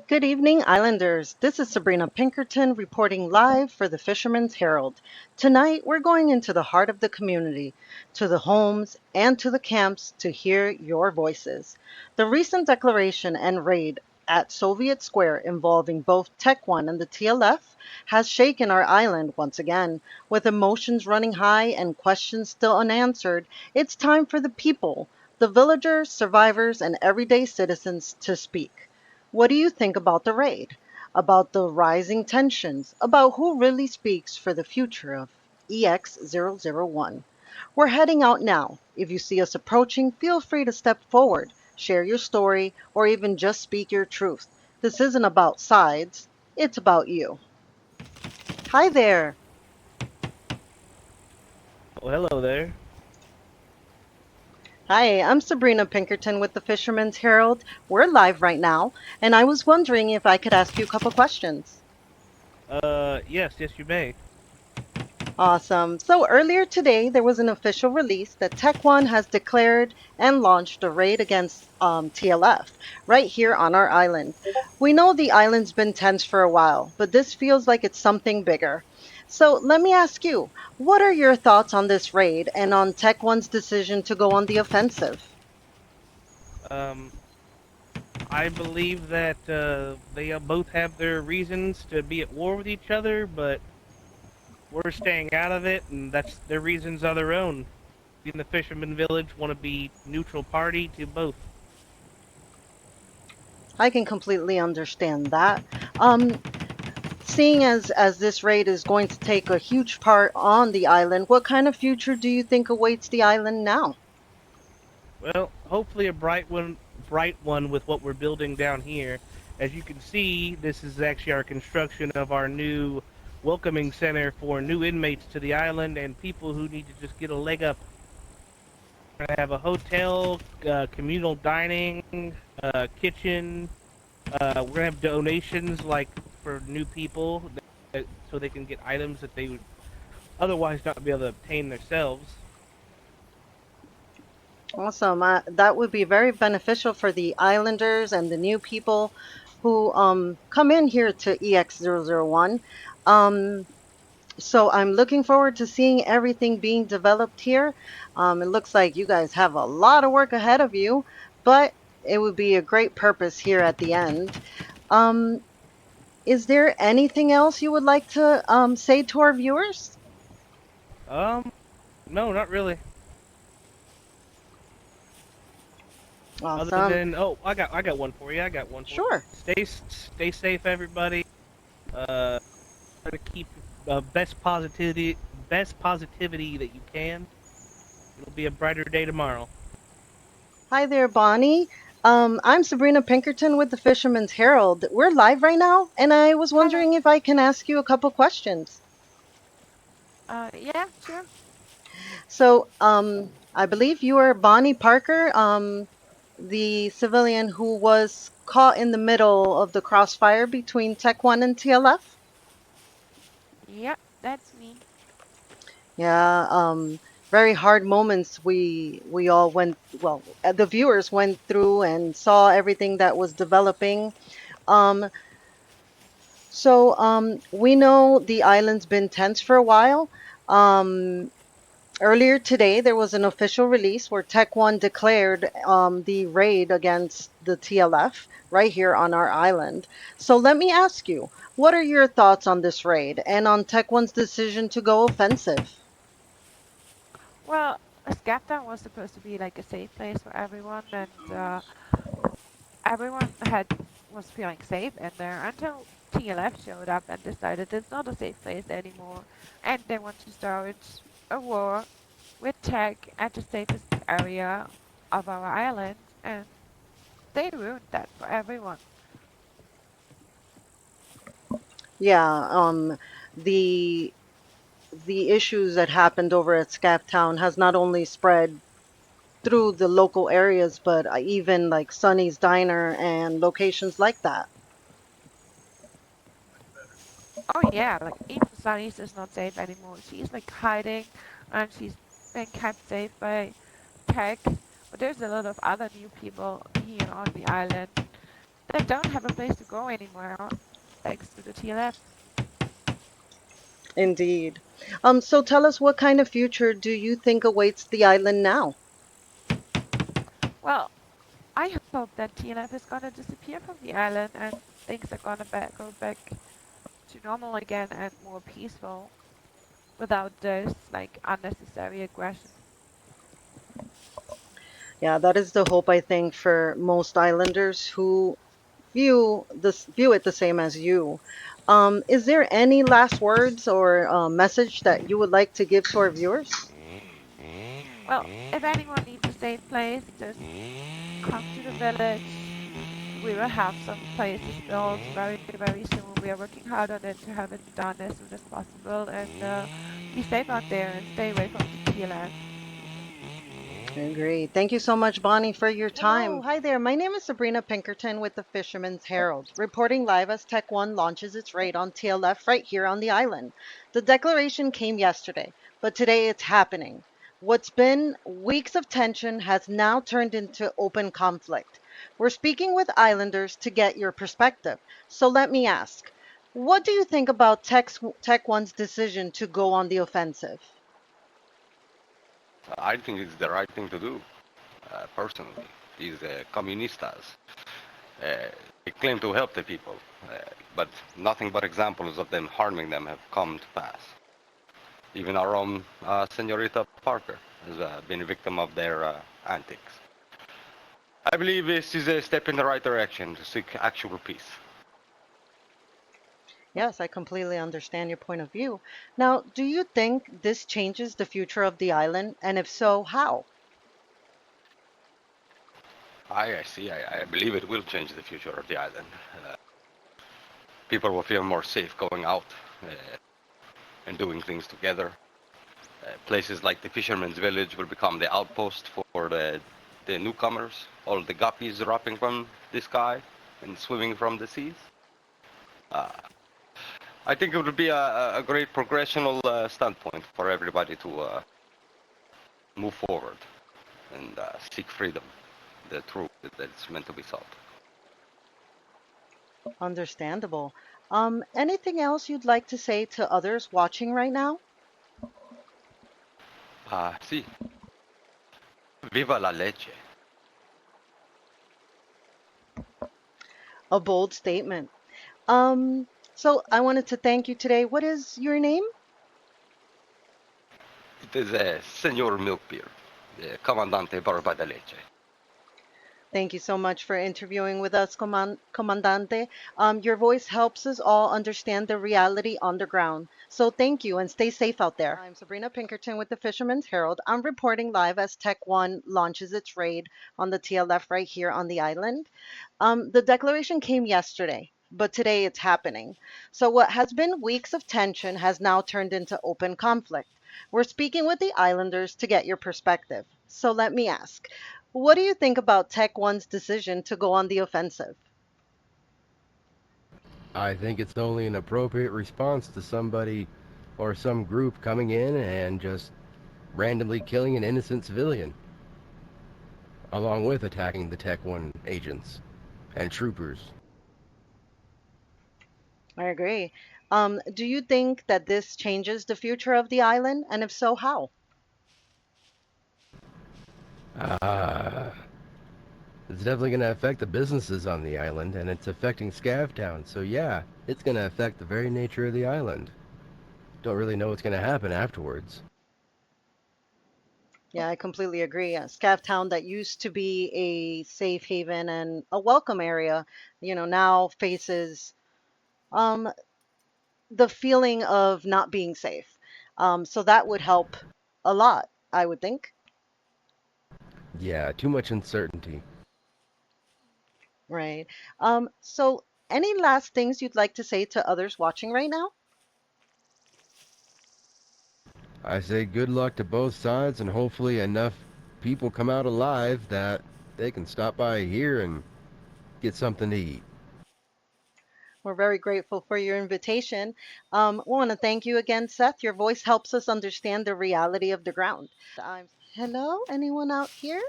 Good evening, Islanders. This is Sabrina Pinkerton reporting live for the Fisherman's Herald. Tonight, we're going into the heart of the community, to the homes and to the camps to hear your voices. The recent declaration and raid at Soviet Square involving both Tech One and the TLF has shaken our island once again. With emotions running high and questions still unanswered, it's time for the people, the villagers, survivors, and everyday citizens to speak. What do you think about the raid? About the rising tensions? About who really speaks for the future of EX001? We're heading out now. If you see us approaching, feel free to step forward, share your story, or even just speak your truth. This isn't about sides, it's about you. Hi there. Oh, hello there. Hi, I'm Sabrina Pinkerton with the Fisherman's Herald. We're live right now, and I was wondering if I could ask you a couple questions. Yes, you may. Awesome. So earlier today, there was an official release that Tech One has declared and launched a raid against TLF right here on our island. We know the island's been tense for a while, but this feels like it's something bigger. So let me ask you, what are your thoughts on this raid and on Tech One's decision to go on the offensive? Um, I believe that they both have their reasons to be at war with each other, but we're staying out of it, and that's their reasons are their own. We in the fisherman village want to be neutral party to both. I can completely understand that. Um, Seeing as this raid is going to take a huge part on the island, what kind of future do you think awaits the island now? Well, hopefully a bright one with what we're building down here. As you can see, this is actually our construction of our new welcoming center for new inmates to the island and people who need to just get a leg up. We're gonna have a hotel, communal dining, kitchen. We're gonna have donations like for new people, so they can get items that they would otherwise not be able to obtain themselves. Awesome. That would be very beneficial for the islanders and the new people who come in here to EX001. Um, so I'm looking forward to seeing everything being developed here. It looks like you guys have a lot of work ahead of you, but it would be a great purpose here at the end. Um, is there anything else you would like to say to our viewers? Um, no, not really. Other Awesome. than I got one for you. I got one for you. Sure. Stay safe, everybody. Uh, Try to keep best positivity that you can. It'll be a brighter day tomorrow. Hi there, Bonnie. I'm Sabrina Pinkerton with the Fisherman's Herald. We're live right now, and I was Hello. wondering if I can ask you a couple questions. Yeah, sure. So, I believe you are Bonnie Parker, the civilian who was caught in the middle of the crossfire between Tech One and TLF. Yeah, that's me. Yeah, very hard moments we all went, well, the viewers went through and saw everything that was developing. Um, So we know the island's been tense for a while. Um, Earlier today, there was an official release where Tech One declared the raid against the TLF right here on our island. So let me ask you, what are your thoughts on this raid and on Tech One's decision to go offensive? Well, Skepta was supposed to be like a safe place for everyone, and everyone had was feeling safe in there until TLF showed up and decided it's not a safe place anymore, and they want to start a war with tech at the safest area of our island, and they ruined that for everyone. Yeah, the the issues that happened over at Scap Town has not only spread through the local areas, but even like Sunny's Diner and locations like that. Oh yeah, like even Sunny's is not safe anymore. She's like hiding, and she's been kept safe by tech. But there's a lot of other new people here on the island, they don't have a place to go anymore thanks to the TLF. Indeed. So tell us, what kind of future do you think awaits the island now? Well, I hope that TLF is gonna disappear from the island and things are gonna go back to normal again and more peaceful without this like unnecessary aggression. Yeah, that is the hope, I think, for most islanders who view it the same as you. Is there any last words or message that you would like to give to our viewers? Well, if anyone needs a safe place, just come to the village. We will have some places built very, very soon. We are working hard on it to have it done as soon as possible and be safe out there and stay away from the TLF. Great. Thank you so much, Bonnie, for your Hello. time. Hi there. My name is Sabrina Pinkerton with the Fisherman's Herald, reporting live as Tech One launches its raid on TLF right here on the island. The declaration came yesterday, but today it's happening. What's been weeks of tension has now turned into open conflict. We're speaking with islanders to get your perspective. So let me ask, what do you think about Tech One's decision to go on the offensive? I think it's the right thing to do, personally. These communistas, they claim to help the people, but nothing but examples of them harming them have come to pass. Even our own Senorita Parker has been a victim of their antics. I believe this is a step in the right direction to seek actual peace. Yes, I completely understand your point of view. Now, do you think this changes the future of the island? And if so, how? I see. I believe it will change the future of the island. Uh, People will feel more safe going out and doing things together. Places like the Fisherman's Village will become the outpost for the newcomers, all the guppies dropping from the sky and swimming from the seas. Uh, I think it would be a great progressional standpoint for everybody to move forward and seek freedom, the truth that's meant to be sought. Understandable. Anything else you'd like to say to others watching right now? Sí, viva la leche. A bold statement. So I wanted to thank you today. What is your name? It is Senor Milkbeard, the Comandante Barba de Leche. Thank you so much for interviewing with us, Comandante. Your voice helps us all understand the reality on the ground. So thank you and stay safe out there. I'm Sabrina Pinkerton with the Fisherman's Herald. I'm reporting live as Tech One launches its raid on the TLF right here on the island. The declaration came yesterday, but today it's happening. So, what has been weeks of tension has now turned into open conflict. We're speaking with the islanders to get your perspective. So, let me ask, what do you think about Tech One's decision to go on the offensive? I think it's only an appropriate response to somebody or some group coming in and just randomly killing an innocent civilian, along with attacking the Tech 1 agents and troopers. I agree. Do you think that this changes the future of the island? And if so, how? Uh, it's definitely going to affect the businesses on the island, and it's affecting Scavtown. So yeah, it's going to affect the very nature of the island. Don't really know what's going to happen afterwards. Yeah, I completely agree. Scav Town, that used to be a safe haven and a welcome area, now faces um, the feeling of not being safe. So that would help a lot, I would think. Yeah, too much uncertainty. Right. So any last things you'd like to say to others watching right now? I say good luck to both sides, and hopefully enough people come out alive that they can stop by here and get something to eat. We're very grateful for your invitation. We want to thank you again, Seth. Your voice helps us understand the reality of the ground. Hello, anyone out here?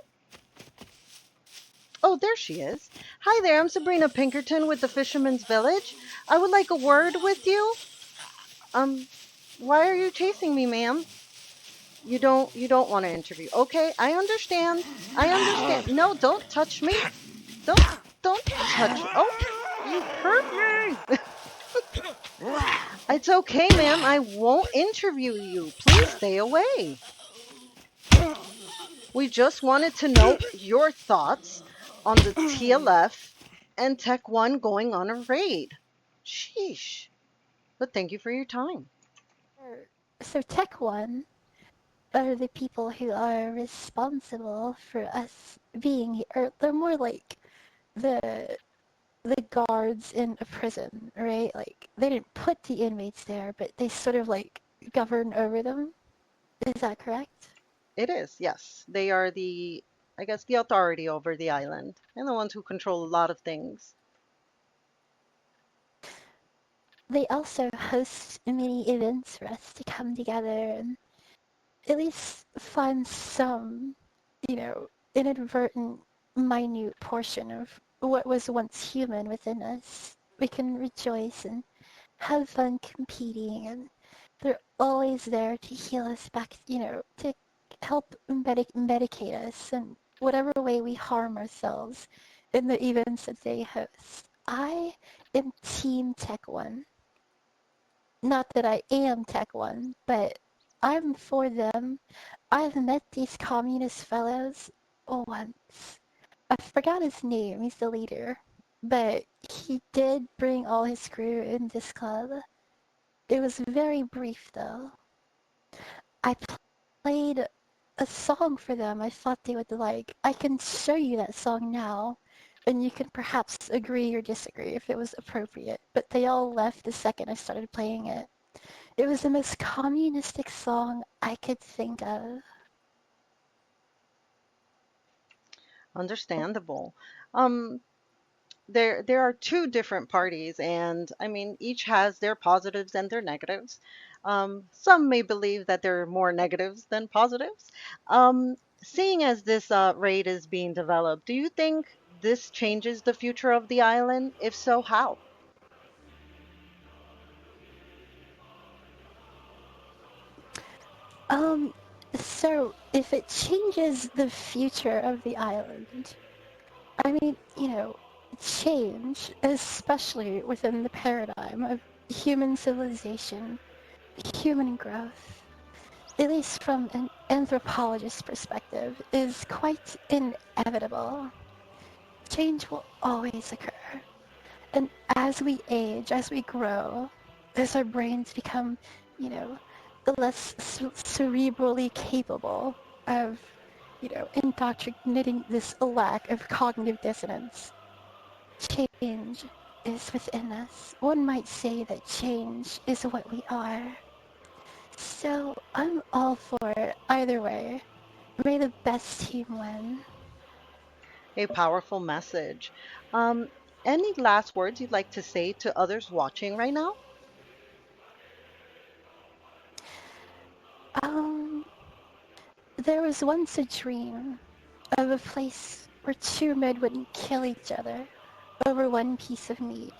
Oh, there she is. Hi there, I'm Sabrina Pinkerton with the Fisherman's Village. I would like a word with you. Um, why are you chasing me, ma'am? You don't want to interview. Okay, I understand. I understand. No, don't touch me. Don't don't touch. Oh, you hurt me. It's okay, ma'am. I won't interview you. Please stay away. We just wanted to know your thoughts on the TLF and Tech 1 going on a raid. Sheesh. But thank you for your time. So Tech One are the people who are responsible for us being here. Or they're more like the the guards in a prison, right? Like they didn't put the inmates there, but they sort of like govern over them. Is that correct? It is, yes. They are the, I guess, the authority over the island and the ones who control a lot of things. They also host many events for us to come together and at least find some, inadvertent, minute portion of what was once human within us. We can rejoice and have fun competing, and they're always there to heal us back, to help medicate us in whatever way we harm ourselves in the events that they host. I am Team Tech One. Not that I am Tech One, but I'm for them. I've met these communist fellows once. I forgot his name, he's the leader. But he did bring all his crew in this club. It was very brief though. I played a song for them I thought they would like. I can show you that song now, and you can perhaps agree or disagree if it was appropriate. But they all left the second I started playing it. It was the most communistic song I could think of. Understandable. Um, there are two different parties, and I mean, each has their positives and their negatives. Some may believe that there are more negatives than positives. Seeing as this raid is being developed, do you think this changes the future of the island? If so, how? Um, so if it changes the future of the island, I mean, change, especially within the paradigm of human civilization, human growth, at least from an anthropologist's perspective, is quite inevitable. Change will always occur. And as we age, as we grow, as our brains become, you know, less cerebrally capable of, indoctrinating this lack of cognitive dissonance, change is within us. One might say that change is what we are. So I'm all for either way. May the best team win. A powerful message. Um, any last words you'd like to say to others watching right now? Um, there was once a dream of a place where two men wouldn't kill each other over one piece of meat.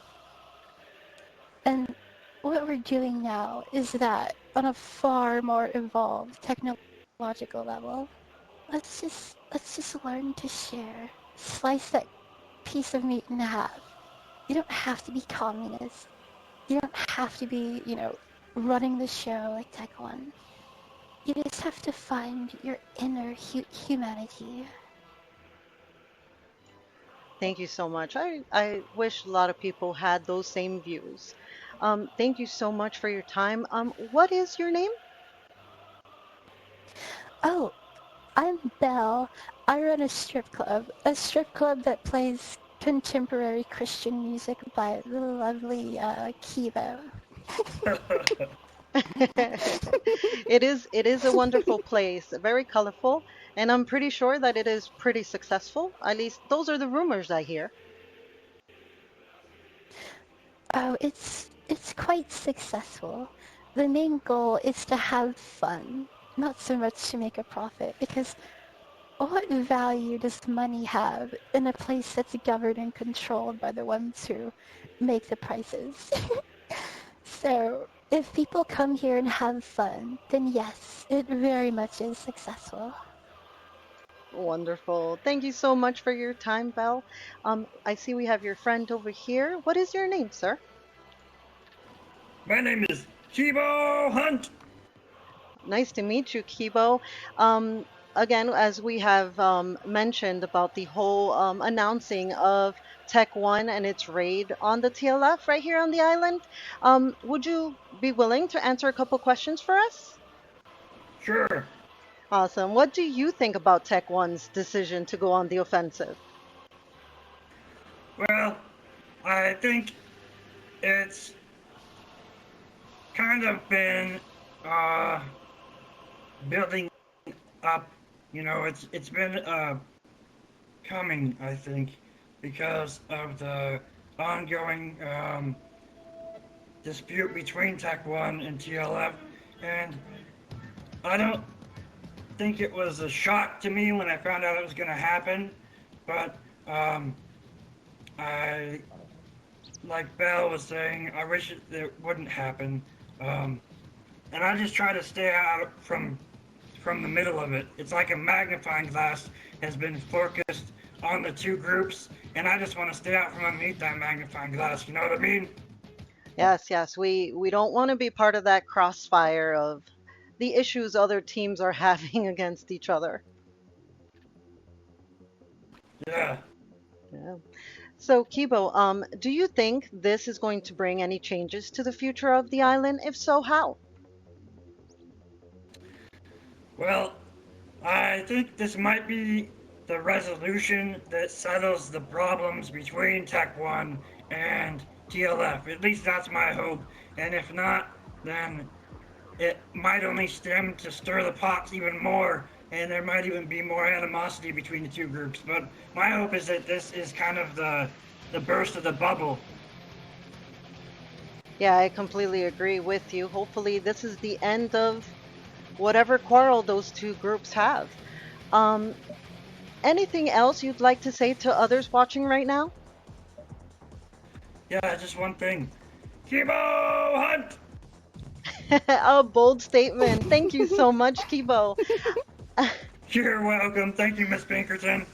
And what we're doing now is that on a far more evolved technological level. Let's just learn to share. Slice that piece of meat in half. You don't have to be communist. You don't have to be, running the show like Tech One. You just have to find your inner humanity. Thank you so much. I wish a lot of people had those same views. Thank you so much for your time. What is your name? Oh, I'm Belle. I run a strip club that plays contemporary Christian music by the lovely Kibo. It is a wonderful place, very colorful, and I'm pretty sure that it is pretty successful. At least those are the rumors I hear. Oh, it's quite successful. The main goal is to have fun, not so much to make a profit, because what value does money have in a place that's governed and controlled by the ones who make the prices? So if people come here and have fun, then yes, it very much is successful. Wonderful. Thank you so much for your time, Belle. I see we have your friend over here. What is your name, sir? My name is Chibo Hunt. Nice to meet you, Kibo. Um, Again, as we have mentioned about the whole announcing of Tech One and its raid on the TLF right here on the island, would you be willing to answer a couple questions for us? Sure. Awesome. What do you think about Tech One's decision to go on the offensive? Well, I think it's kind of been uh, building up. You know, it's been coming. I think because of the ongoing dispute between Tech One and TLF, and I don't think it was a shock to me when I found out it was going to happen, but um, I, like Belle was saying, I wish it wouldn't happen. Um, and I just try to stay out from the middle of it. It's like a magnifying glass has been focused on the two groups, and I just want to stay out from underneath that magnifying glass. You know what I mean? Yes, yes. We don't want to be part of that crossfire of the issues other teams are having against each other. Yeah. Yeah. So, Kibo, do you think this is going to bring any changes to the future of the island? If so, how? Well, I think this might be the resolution that settles the problems between Tech One and TLF. At least that's my hope. And if not, then it might only stem to stir the pot even more, and there might even be more animosity between the two groups. But my hope is that this is kind of the burst of the bubble. Yeah, I completely agree with you. Hopefully, this is the end of whatever quarrel those two groups have. Um, Anything else you'd like to say to others watching right now? Yeah, just one thing. Kibo Hunt! A bold statement. Thank you so much, Kibo. You're welcome. Thank you, Miss Pinkerton.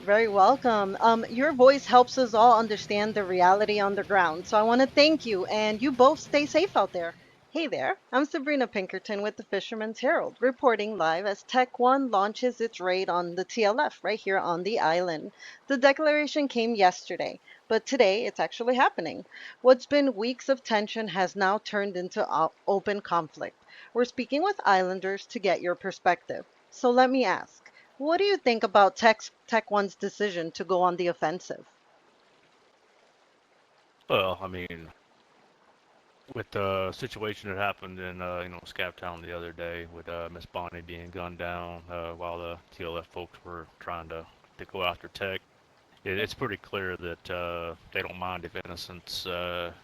Very welcome. Your voice helps us all understand the reality on the ground. So I want to thank you, and you both stay safe out there. Hey there, I'm Sabrina Pinkerton with the Fisherman's Herald, reporting live as Tech One launches its raid on the TLF right here on the island. The declaration came yesterday, but today it's actually happening. What's been weeks of tension has now turned into open conflict. We're speaking with islanders to get your perspective. So let me ask. What do you think about Tech One's decision to go on the offensive? Well, I mean, with the situation that happened in Scap Town the other day with Miss Bonnie being gunned down while the TLF folks were trying to go after Tech, it's pretty clear that they don't mind if innocents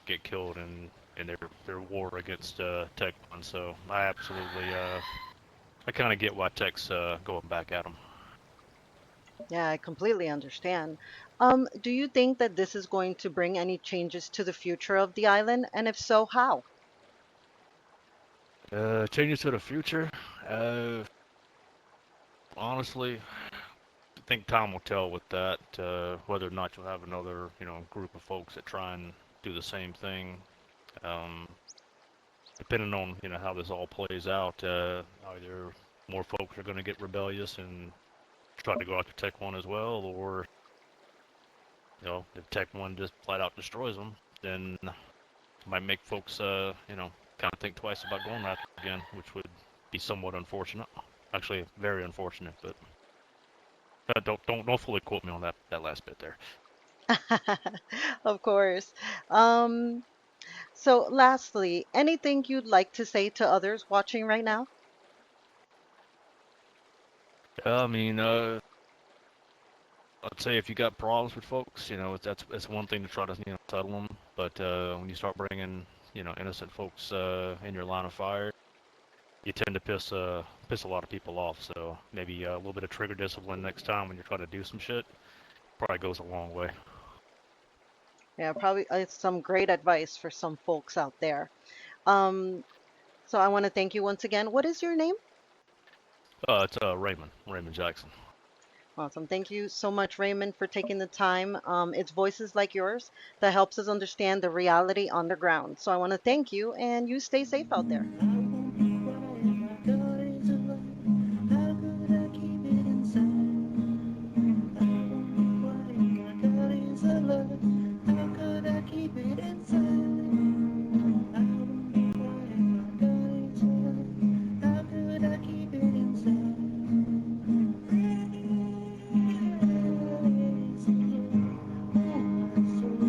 get killed in their war against Tech One. So I absolutely I kind of get why Tech's going back at them. Yeah, I completely understand. Do you think that this is going to bring any changes to the future of the island? And if so, how? Changes to the future. Uh, Honestly, I think time will tell with that, whether or not you'll have another, group of folks that try and do the same thing. Um, Depending on, how this all plays out, either more folks are going to get rebellious and try to go after Tech One as well, or, if Tech One just flat out destroys them, then it might make folks, kind of think twice about going after it again, which would be somewhat unfortunate. Actually, very unfortunate, but don't fully quote me on that last bit there. Of course. Um, so lastly, anything you'd like to say to others watching right now? I mean, I'd say if you got problems with folks, that's one thing to try to settle them. But when you start bringing innocent folks in your line of fire, you tend to piss a lot of people off. So maybe a little bit of trigger discipline next time when you're trying to do some shit probably goes a long way. Yeah, probably it's some great advice for some folks out there. Um, so I want to thank you once again. What is your name? It's Raymond Jackson. Awesome. Thank you so much, Raymond, for taking the time. It's voices like yours that helps us understand the reality on the ground. So I want to thank you, and you stay safe out there. I won't be quiet, my God is alive. How could I keep it inside? I won't be quiet, my God is alive. How could I keep it inside? I won't be quiet, my God is alive. How could I keep it inside? Praise the Lord, oh my soul.